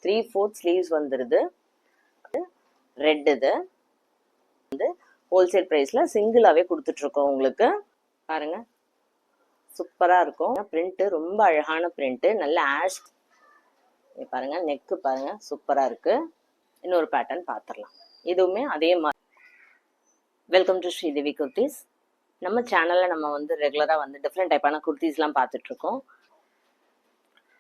3/4 sleeves வந்துருது. Red இது வந்து ஹோல்சேல் பிரைஸ்ல சிங்கிளாவே கொடுத்துட்டு இருக்கோம் உங்களுக்கு. பாருங்க சூப்பரா இருக்கும். பிரிண்ட் ரொம்ப அழகான பிரிண்ட், நல்ல ஆஷ். பாருங்க நெக்கு பாருங்க சூப்பரா இருக்கு. இன்னொரு பேட்டர்ன் பார்த்துடலாம். இதுவுமே அதே மாதிரி. Welcome to Sridevi kurtis. நம்ம சேனல்ல நம்ம வந்து ரெகுலரா வந்து டிஃப்ரெண்ட் டைப்பான குர்த்திஸ்லாம் பார்த்துட்டு இருக்கோம்.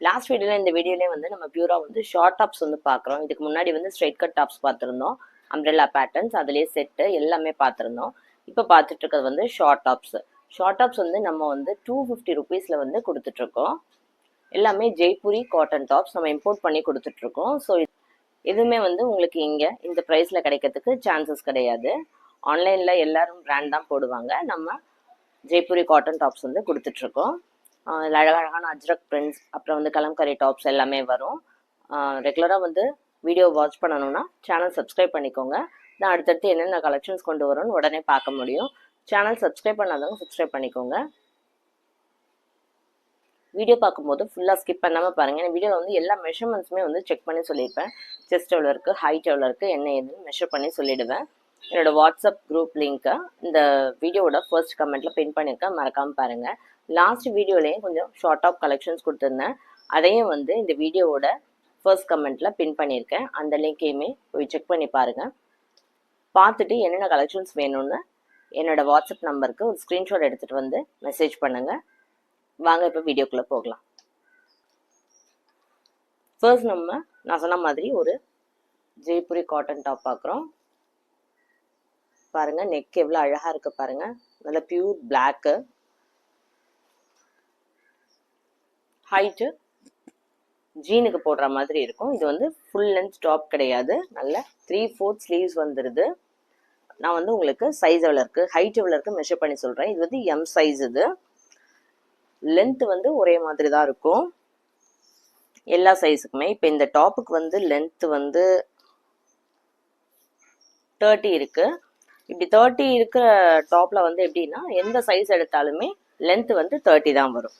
லாஸ்ட் வீடியோல இந்த வீடியோலயே வந்து நம்ம பியூரா வந்து ஷார்ட் டாப்ஸ் வந்து பார்க்குறோம். இதுக்கு முன்னாடி வந்து ஸ்ட்ரைட் கட் டாப்ஸ் பார்த்துருந்தோம், அம்ப்ரெல்லா பேட்டர்ன்ஸ் அதுலேயே செட்டு எல்லாமே பார்த்துருந்தோம். இப்போ பார்த்துட்டு இருக்கிறது வந்து ஷார்ட் டாப்ஸ். ஷார்ட் டாப்ஸ் வந்து நம்ம வந்து 250 ருபீஸில் வந்து கொடுத்துட்ருக்கோம். எல்லாமே ஜெய்ப்பூரி காட்டன் டாப்ஸ் நம்ம இம்போர்ட் பண்ணி கொடுத்துட்ருக்கோம். ஸோ எதுவுமே வந்து உங்களுக்கு இங்கே இந்த ப்ரைஸில் கிடைக்கிறதுக்கு சான்சஸ் கிடையாது. ஆன்லைனில் எல்லாரும் பிராண்ட் தான் போடுவாங்க. நம்ம ஜெய்ப்பூரி காட்டன் டாப்ஸ் வந்து கொடுத்துட்ருக்கோம். அழகழகான அஜ்ரக் பிரிண்ட்ஸ், அப்புறம் வந்து கலம்கரி டாப்ஸ் எல்லாமே வரும். ரெகுலராக வந்து வீடியோ வாட்ச் பண்ணணும்னா சேனல் சப்ஸ்கிரைப் பண்ணிக்கோங்க. நான் அடுத்தடுத்து என்னென்ன கலெக்ஷன்ஸ் கொண்டு வரோன்னு உடனே பார்க்க முடியும். சேனல் சப்ஸ்கிரைப் பண்ணாதவங்க சப்ஸ்கிரைப் பண்ணிக்கோங்க. வீடியோ பார்க்கும்போது ஃபுல்லாக ஸ்கிப் பண்ணாமல் பாருங்கள். இந்த வீடியோவில் வந்து எல்லா மெஷர்மெண்ட்ஸுமே வந்து செக் பண்ணி சொல்லியிருப்பேன். செஸ்ட் எவ்வளோ இருக்குது, ஹைட் எவ்வளோ இருக்குது, என்ன ஏதுன்னு மெஷர் பண்ணி சொல்லிவிடுவேன். என்னோடய வாட்ஸ்அப் குரூப் லிங்க்கை இந்த வீடியோவோட ஃபர்ஸ்ட் கமெண்ட்டில் பின் பண்ணியிருக்கேன், மறக்காமல் பாருங்கள். லாஸ்ட் வீடியோலேயும் கொஞ்சம் ஷார்ட் ஆஃப் கலெக்ஷன்ஸ் கொடுத்துருந்தேன், அதையும் வந்து இந்த வீடியோவோட ஃபர்ஸ்ட் கமெண்ட்டில் பின் பண்ணியிருக்கேன். அந்த லிங்க்கையுமே போய் செக் பண்ணி பாருங்கள். பார்த்துட்டு என்னென்ன கலெக்ஷன்ஸ் வேணும்னு என்னோடய வாட்ஸ்அப் நம்பருக்கு ஒரு ஸ்க்ரீன்ஷாட் எடுத்துகிட்டு வந்து மெசேஜ் பண்ணுங்கள். வாங்க இப்போ வீடியோக்குள்ளே போகலாம். ஃபர்ஸ்ட் நான் சொன்ன மாதிரி ஒரு ஜெய்ப்பூரி காட்டன் டாப் பார்க்குறோம். பாருங்கள் நெக் எவ்வளோ அழகாக இருக்குது பாருங்கள். நல்ல பியூர் பிளாக்கு. ஹைட்டு ஜீனுக்கு போடுற மாதிரி இருக்கும். இது வந்து ஃபுல் லென்த் டாப் கிடையாது, நல்ல 3/4 ஸ்லீவ்ஸ் வந்துடுது. நான் வந்து உங்களுக்கு சைஸ் எவ்வளோ இருக்குது, ஹைட் எவ்வளோ இருக்குது மெஷர் பண்ணி சொல்கிறேன். இது வந்து எம் சைஸ். இது லென்த் வந்து ஒரே மாதிரி தான் இருக்கும் எல்லா சைஸுக்குமே. இப்போ இந்த டாப்புக்கு வந்து லென்த் வந்து 30 இருக்கு. இப்படி 30 இருக்கிற டாப்ல வந்து எப்படின்னா எந்த சைஸ் எடுத்தாலுமே லென்த் வந்து 30 தான் வரும்.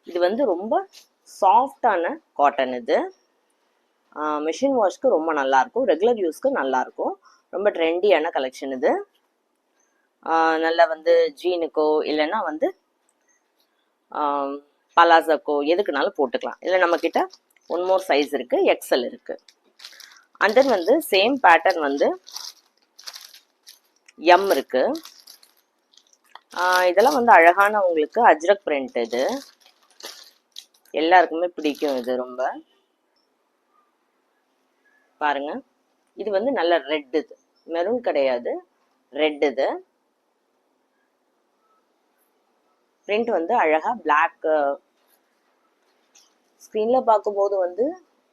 இது வந்து ரொம்ப சாஃப்டான காட்டன். இது மிஷின் வாஷ்க்கு ரொம்ப நல்லாயிருக்கும், ரெகுலர் யூஸ்க்கு நல்லாயிருக்கும். ரொம்ப ட்ரெண்டியான கலெக்ஷன் இது. நல்லா வந்து ஜீனுக்கோ இல்லைன்னா வந்து பலாசாக்கோ எதுக்குனாலும் போட்டுக்கலாம். இல்லை நம்மக்கிட்ட ஒன் மோர் சைஸ் இருக்குது, எக்ஸல் இருக்குது. அண்ட் தென் வந்து சேம் பேட்டர்ன் வந்து எம் இருக்குது. இதெல்லாம் வந்து அழகான உங்களுக்கு அஜ்ரக் பிரிண்ட். இது எல்லாருக்குமே பிடிக்கும். இது ரொம்ப பாருங்க. இது வந்து நல்ல ரெட், இது மெரூன் கிடையாது, ரெட். இது பிரிண்ட் வந்து அழகா பிளாக். ஸ்க்ரீன்ல பார்க்கும்போது வந்து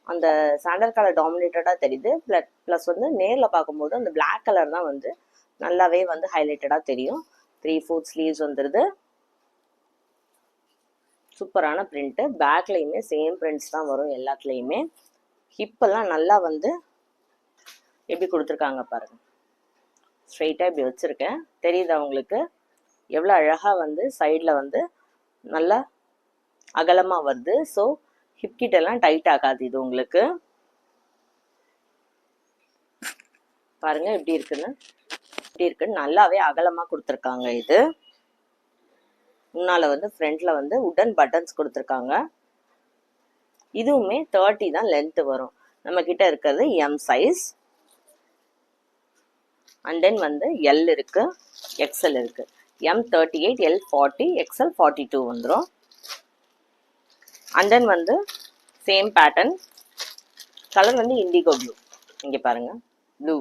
அந்த சாண்டல் கலர் டாமினேட்டடா தெரியுது. ப்ளஸ் வந்து நேர்ல பார்க்கும்போது அந்த பிளாக் கலர் தான் வந்து நல்லாவே வந்து ஹைலைட்டடா தெரியும். 3/4 ஸ்லீவ்ஸ் வந்துடுது. சூப்பரான பிரிண்ட். பேக்லையுமே சேம் பிரிண்ட்ஸ் தான் வரும் எல்லாத்துலேயுமே. ஹிப்பெல்லாம் நல்லா வந்து எப்படி கொடுத்துருக்காங்க பாருங்க. ஸ்ட்ரெயிட்டாக இப்படி வச்சுருக்கேன், தெரியுதா உங்களுக்கு? எவ்வளோ அழகாக வந்து சைடில் வந்து நல்லா அகலமாக வருது. ஸோ ஹிப்கிட்டெல்லாம் டைட் ஆகாது இது உங்களுக்கு. பாருங்க எப்படி இருக்குன்னு நல்லாவே அகலமாக கொடுத்துருக்காங்க. இது முன்னால் வந்து ஃப்ரண்ட்ல வந்து உடன் பட்டன்ஸ் கொடுத்துருக்காங்க. இதுவுமே 30 தான் லென்த் வரும். நம்ம கிட்ட இருக்கிறது எம் சைஸ். அண்ட் தென் வந்து எல் இருக்கு, எக்ஸ்எல் இருக்கு. எம் 38, எல் 40, எக்ஸ்எல் 42 வந்துடும். அண்ட் தென் வந்து சேம் பேட்டர்ன். கலர் வந்து இண்டிகோ ப்ளூ. இங்கே பாருங்க ப்ளூ.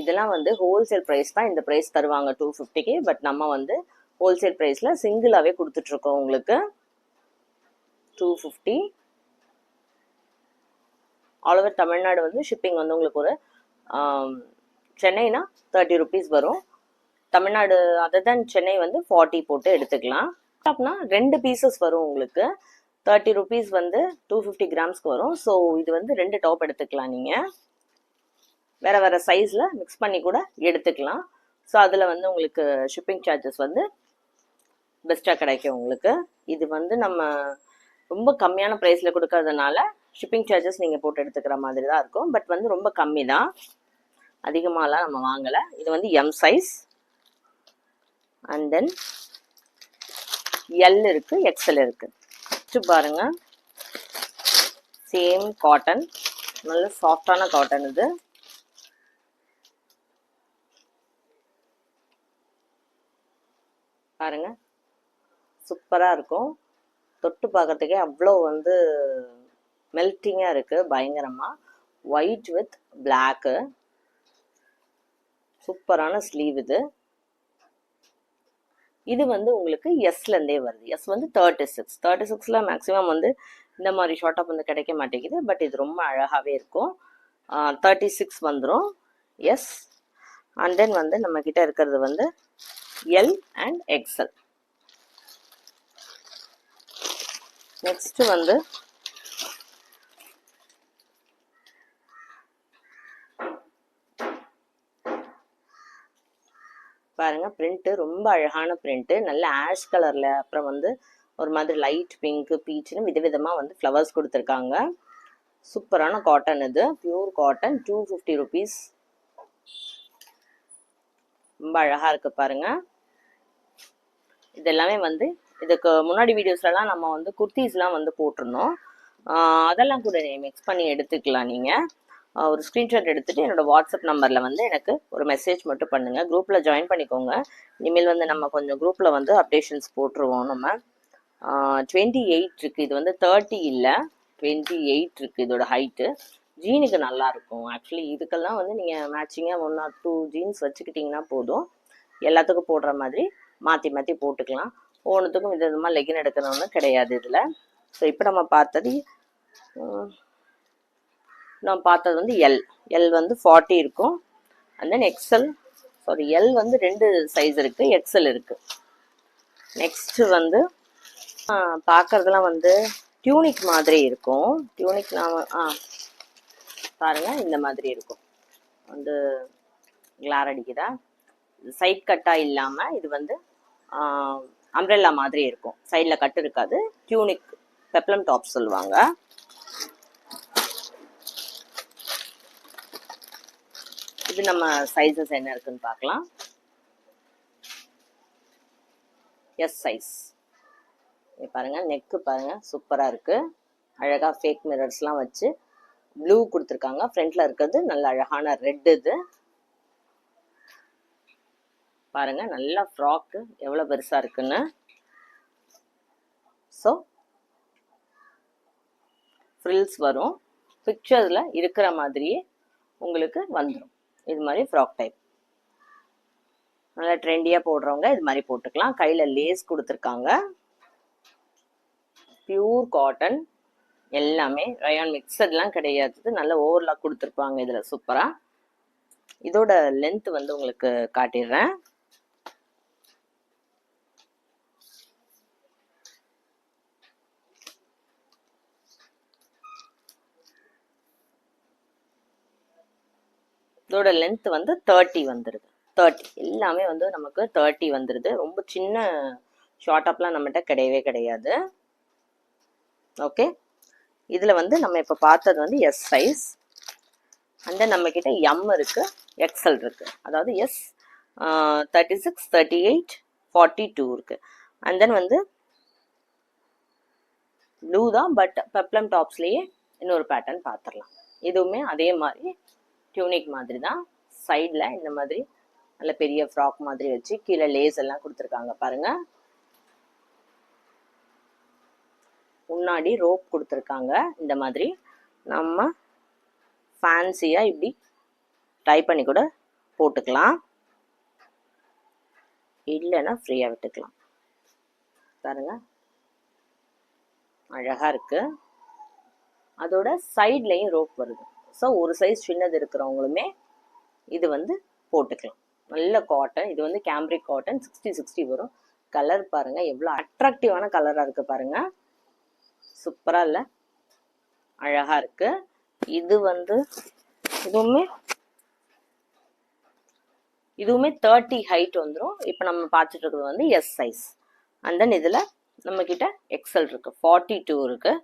இதெல்லாம் வந்து ஹோல்சேல் ப்ரைஸ் தான். இந்த ப்ரைஸ் தருவாங்க 250க்கு. பட் நம்ம வந்து ஹோல்சேல் ப்ரைஸில் சிங்கிளாகவே கொடுத்துட்ருக்கோம் உங்களுக்கு 250. ஆல் ஓவர் தமிழ்நாடு வந்து ஷிப்பிங் வந்து உங்களுக்கு ஒரு சென்னைனா 30 ருபீஸ் வரும். தமிழ்நாடு அதர் தென் சென்னை வந்து 40 போட்டு எடுத்துக்கலாம். டாப்னா 2 பீசஸ் வரும் உங்களுக்கு. 30 ருபீஸ் வந்து 250 கிராம்ஸ்க்கு வரும். ஸோ இது வந்து 2 டாப் எடுத்துக்கலாம். நீங்கள் வேறு வேறு சைஸில் மிக்ஸ் பண்ணி கூட எடுத்துக்கலாம். ஸோ அதில் வந்து உங்களுக்கு ஷிப்பிங் சார்ஜஸ் வந்து பெஸ்ட்டாக கிடைக்கும் உங்களுக்கு. இது வந்து நம்ம ரொம்ப கம்மியான ப்ரைஸில் கொடுக்கறதுனால ஷிப்பிங் சார்ஜஸ் நீங்கள் போட்டு எடுத்துக்கிற மாதிரி தான் இருக்கும். பட் வந்து ரொம்ப கம்மி தான், அதிகமாகலாம் நம்ம வாங்கலை. இது வந்து M size and then L இருக்குது, எக்ஸ்எல் இருக்குது. ஃபஸ்ட்டு பாருங்கள், சேம் காட்டன், நல்ல சாஃப்டான காட்டன். இது பாருங்க, சூப்பராக இருக்கும். தொட்டு பார்க்கறதுக்கே அவ்வளோ வந்து மெல்ட்டிங்காக இருக்குது, பயங்கரமாக. ஒயிட் வித் பிளாக்கு, சூப்பரான ஸ்லீவ். இது வந்து உங்களுக்கு எஸ்லேருந்தே வருது. எஸ் வந்து 36 மேக்ஸிமம் வந்து இந்த மாதிரி ஷார்ட் டாப் வந்து கிடைக்க மாட்டேங்குது. பட் இது ரொம்ப அழகாகவே இருக்கும். 36 வந்துடும் எஸ். அண்ட் தென் வந்து நம்மக்கிட்ட இருக்கிறது வந்து எல் அண்ட் எக்ஸ்எல். நெக்ஸ்ட்டு வந்து பாருங்க, பிரிண்ட்டு ரொம்ப அழகான பிரிண்ட்டு, நல்ல ஆஷ் கலரில், அப்புறம் வந்து ஒரு மாதிரி லைட் பிங்க்கு, பீச்சுன்னு விதவிதமாக வந்து ஃப்ளவர்ஸ் கொடுத்துருக்காங்க. சூப்பரான காட்டன். இது பியூர் காட்டன், 250 ருபீஸ். ரொம்ப அழகாக இருக்குது பாருங்க. இது எல்லாமே வந்து இதுக்கு முன்னாடி வீடியோஸ்லாம் நம்ம வந்து குர்த்திஸ்லாம் வந்து போட்டிருந்தோம். அதெல்லாம் கூட மிக்ஸ் பண்ணி எடுத்துக்கலாம். நீங்கள் ஒரு ஸ்க்ரீன்ஷாட் எடுத்துகிட்டு என்னோடய வாட்ஸ்அப் நம்பரில் வந்து எனக்கு ஒரு மெசேஜ் மட்டும் பண்ணுங்கள். குரூப்பில் ஜாயின் பண்ணிக்கோங்க. இனிமேல் வந்து நம்ம கொஞ்சம் குரூப்பில் வந்து அப்டேஷன்ஸ் போட்டுருவோம். நம்ம 28 இருக்குது. இது வந்து 30 இல்லை, 28 இருக்குது இதோட ஹைட்டு. ஜீனுக்கு நல்லாயிருக்கும் ஆக்சுவலி. இதுக்கெல்லாம் வந்து நீங்கள் மேட்சிங்காக 1 or 2 ஜீன்ஸ் வச்சுக்கிட்டிங்கன்னா போதும். எல்லாத்துக்கும் போடுற மாதிரி மாற்றி மாற்றி போட்டுக்கலாம். ஒவ்வொன்றுத்துக்கும் விதவிதமாக லெகின் எடுக்கணும்னு கிடையாது இதில். ஸோ இப்போ நம்ம பார்த்தது வந்து எல் வந்து 40 இருக்கும். அண்ட் தென் எக்ஸ்எல், எல் வந்து 2 சைஸ் இருக்குது, எக்ஸ்எல் இருக்குது. நெக்ஸ்ட்டு வந்து பார்க்குறதுலாம் வந்து டியூனிக் மாதிரி இருக்கும். டியூனிக் நாம் பாருங்கள், இந்த மாதிரி இருக்கும். வந்து கிளார் அடிக்குதா, சைட் கட்டாக இல்லாமல் இது வந்து அம்ப்ரெல்லா மாதிரி இருக்கும். சைடில் கட்டு இருக்காது. டியூனிக் பெப்ளம் டாப் சொல்லுவாங்க. இது நம்ம சைஸஸ் என்ன இருக்குன்னு பார்க்கலாம். S size. பாருங்க, நெக்கு பாருங்க, சூப்பராக இருக்கு. அழகா ஃபேக் மிரர்ஸ்லாம் வச்சு ப்ளூ கொடுத்துருக்காங்க. ஃப்ரண்ட்ல இருக்கிறது நல்ல அழகான ரெட். இது பாருங்க, நல்ல ஃப்ராக்கு எவ்வளோ பெருசா இருக்குன்னு. ஸோ ஃப்ரில்ஸ் வரும். பிக்சர்ல இருக்கிற மாதிரியே உங்களுக்கு வந்துடும். இது மாதிரி ஃப்ராக் டைப் நல்லா ட்ரெண்டியாக போடுறவங்க இது மாதிரி போட்டுக்கலாம். கையில் லேஸ் கொடுத்துருக்காங்க. பியூர் காட்டன், எல்லாமே ரயான் மிக்சர்லாம் கிடையாது. நல்ல ஓவர்லாக் கொடுத்துருப்பாங்க இதில் சூப்பராக. இதோட லென்த் வந்து உங்களுக்கு காட்டிடுறேன். இதோட லென்த் வந்து 30 வந்துடுது. 30 எல்லாமே வந்து நமக்கு 30 வந்துடுது. ரொம்ப சின்ன ஷார்ட் அப்லாம் நம்மகிட்ட கிடையவே கிடையாது. ஓகே, இதில் வந்து நம்ம இப்போ பார்த்தது வந்து எஸ் சைஸ். அண்ட் தென் நம்மக்கிட்ட எம் இருக்குது, எக்ஸ்எல் இருக்குது. அதாவது எஸ் 36, 38, 42 இருக்குது. அண்ட் தென் வந்து ப்ளூ தான், பட் பெப்ளம் டாப்ஸ்லேயே இன்னொரு பேட்டர்ன் பார்த்துடலாம். இதுவுமே அதே மாதிரி டியூனிக் மாதிரி தான். சைடில் இந்த மாதிரி நல்ல பெரிய ஃப்ராக் மாதிரி வச்சு கீழே லேஸ் எல்லாம் கொடுத்துருக்காங்க பாருங்க. முன்னாடி ரோப் கொடுத்துருக்காங்க. இந்த மாதிரி நம்ம ஃபேன்சியாக இப்படி ட்ரை பண்ணி கூட போட்டுக்கலாம், இல்லைன்னா ஃப்ரீயாக விட்டுக்கலாம். பாருங்க, அழகாக இருக்கு. அதோட சைட்லையும் ரோப் வருது. ஸோ ஒரு சைஸ் சின்னது இருக்கிறவங்களுமே இது வந்து போட்டுக்கலாம். நல்ல காட்டன். இது வந்து கேம்ப்ரிக் காட்டன், 60 வரும். கலர் பாருங்க எவ்வளோ அட்ராக்டிவான கலராக இருக்கு பாருங்க. சூப்பரா இல்லை, அழகா இருக்கு. இது வந்து இதுவுமே 30 ஹைட் வந்துடும். இப்போ நம்ம பார்த்துட்டு இருக்கிறது வந்து எஸ் சைஸ். அண்ட் தென் இதில் நம்மக்கிட்ட எக்ஸல் இருக்குது, 42 இருக்குது.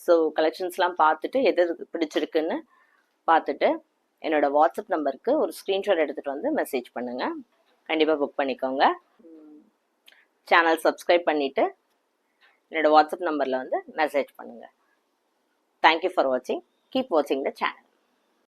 ஸோ கலெக்ஷன்ஸ்லாம் பார்த்துட்டு எது பிடிச்சிருக்குன்னு பார்த்துட்டு என்னோடய வாட்ஸ்அப் நம்பருக்கு ஒரு ஸ்க்ரீன்ஷாட் எடுத்துகிட்டு வந்து மெசேஜ் பண்ணுங்கள். கண்டிப்பாக புக் பண்ணிக்கோங்க. சேனல் சப்ஸ்கிரைப் பண்ணிவிட்டு என்னோடய வாட்ஸ்அப் நம்பரில் வந்து மெசேஜ் பண்ணுங்கள். தேங்க்யூ ஃபார் வாட்சிங். கீப் வாட்சிங் த சேனல்.